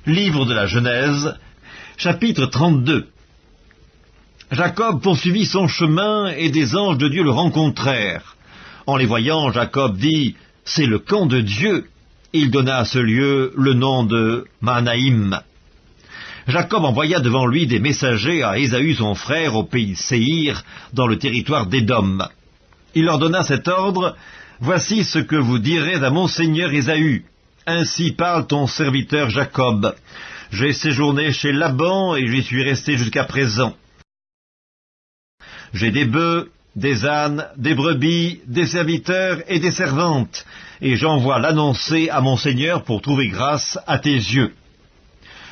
Livre de la Genèse, chapitre 32. Jacob poursuivit son chemin, et des anges de Dieu le rencontrèrent. En les voyant, Jacob dit, « C'est le camp de Dieu ». Il donna à ce lieu le nom de Mahanaïm. Jacob envoya devant lui des messagers à Ésaü son frère au pays de Séhir, dans le territoire d'Édom. Il leur donna cet ordre, « Voici ce que vous direz à mon seigneur Ésaü. Ainsi parle ton serviteur Jacob. J'ai séjourné chez Laban et j'y suis resté jusqu'à présent. J'ai des bœufs, des ânes, des brebis, des serviteurs et des servantes, et j'envoie l'annoncer à mon seigneur pour trouver grâce à tes yeux. »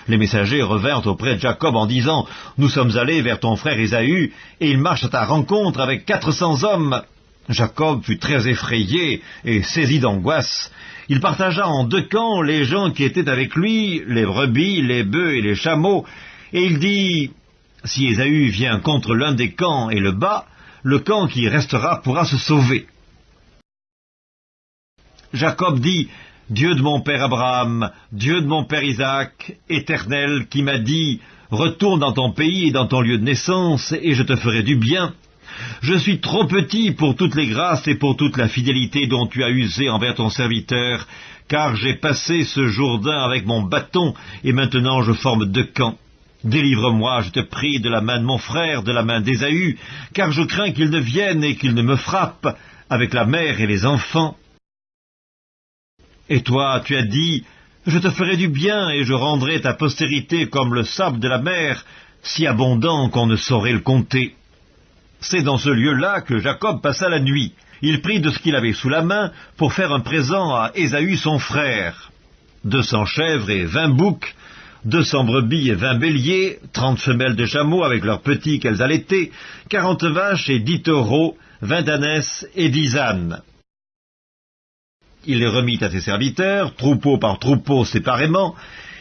Les messagers revinrent auprès de Jacob en disant, « Nous sommes allés vers ton frère Ésaü, et il marche à ta rencontre avec 400 hommes. » Jacob fut très effrayé et saisi d'angoisse. Il partagea en 2 camps les gens qui étaient avec lui, les brebis, les bœufs et les chameaux, et il dit, « Si Ésaü vient contre l'un des camps et le bat, le camp qui restera pourra se sauver. » Jacob dit, « Dieu de mon père Abraham, Dieu de mon père Isaac, Éternel, qui m'a dit, « Retourne dans ton pays et dans ton lieu de naissance, et je te ferai du bien. » Je suis trop petit pour toutes les grâces et pour toute la fidélité dont tu as usé envers ton serviteur, car j'ai passé ce Jourdain avec mon bâton, et maintenant je forme 2 camps. Délivre-moi, je te prie, de la main de mon frère, de la main d'Ésaü, car je crains qu'il ne vienne et qu'il ne me frappe, avec la mère et les enfants. Et toi, tu as dit, je te ferai du bien, et je rendrai ta postérité comme le sable de la mer, si abondant qu'on ne saurait le compter. C'est dans ce lieu-là que Jacob passa la nuit. Il prit de ce qu'il avait sous la main pour faire un présent à Ésaü son frère. 200 chèvres et 20 boucs, 200 brebis et 20 béliers, 30 femelles de chameaux avec leurs petits qu'elles allaitaient, 40 vaches et 10 taureaux, 20 ânesses et 10 ânes. Il les remit à ses serviteurs, troupeau par troupeau séparément,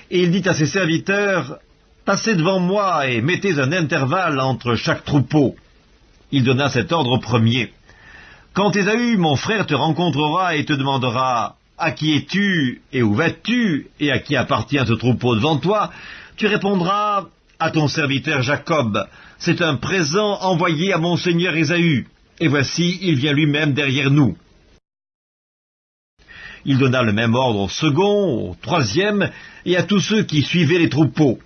et il dit à ses serviteurs, « Passez devant moi et mettez un intervalle entre chaque troupeau. » Il donna cet ordre au premier. « Quand Ésaü, mon frère, te rencontrera et te demandera « À qui es-tu et où vas-tu et à qui appartient ce troupeau devant toi ?» tu répondras « À ton serviteur Jacob. C'est un présent envoyé à mon seigneur Ésaü. Et voici, il vient lui-même derrière nous. » Il donna le même ordre au second, au troisième et à tous ceux qui suivaient les troupeaux.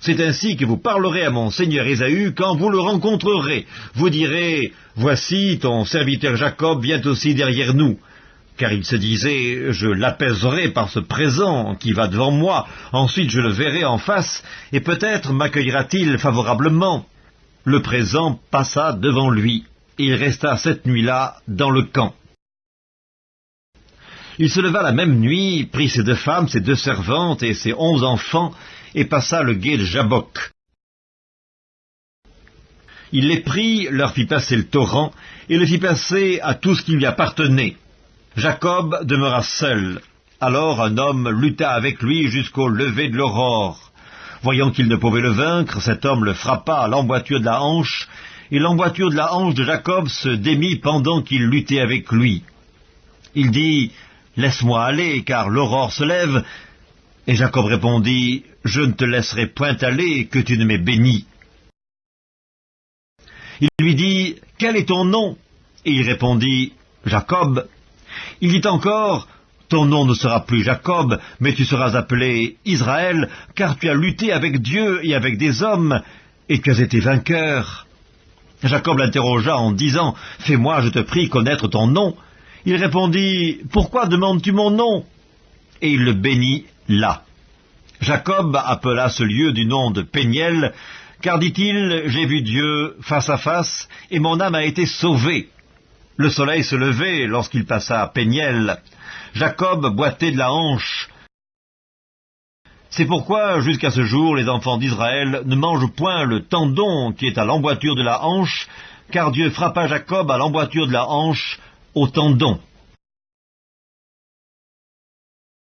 C'est ainsi que vous parlerez à mon seigneur Ésaü quand vous le rencontrerez. Vous direz, « Voici, ton serviteur Jacob vient aussi derrière nous. » Car il se disait, « Je l'apaiserai par ce présent qui va devant moi. Ensuite je le verrai en face, et peut-être m'accueillera-t-il favorablement. » Le présent passa devant lui, et il resta cette nuit-là dans le camp. Il se leva la même nuit, prit ses 2 femmes, ses 2 servantes et ses 11 enfants, et passa le gué de Jabbok. Il les prit, leur fit passer le torrent, et le fit passer à tout ce qui lui appartenait. Jacob demeura seul. Alors un homme lutta avec lui jusqu'au lever de l'aurore. Voyant qu'il ne pouvait le vaincre, cet homme le frappa à l'emboîture de la hanche, et l'emboîture de la hanche de Jacob se démit pendant qu'il luttait avec lui. Il dit, « Laisse-moi aller, car l'aurore se lève. » Et Jacob répondit, « Je ne te laisserai point aller, que tu ne m'aies béni. » Il lui dit, « Quel est ton nom ?» Et il répondit, « Jacob. » Il dit encore, « Ton nom ne sera plus Jacob, mais tu seras appelé Israël, car tu as lutté avec Dieu et avec des hommes, et tu as été vainqueur. » Jacob l'interrogea en disant, « Fais-moi, je te prie, connaître ton nom. » Il répondit, « Pourquoi demandes-tu mon nom ?» Et il le bénit là. Jacob appela ce lieu du nom de Péniel, car, dit-il, « J'ai vu Dieu face à face, et mon âme a été sauvée. » Le soleil se levait lorsqu'il passa à Péniel. Jacob boitait de la hanche. C'est pourquoi, jusqu'à ce jour, les enfants d'Israël ne mangent point le tendon qui est à l'emboîture de la hanche, car Dieu frappa Jacob à l'emboîture de la hanche, au tendon.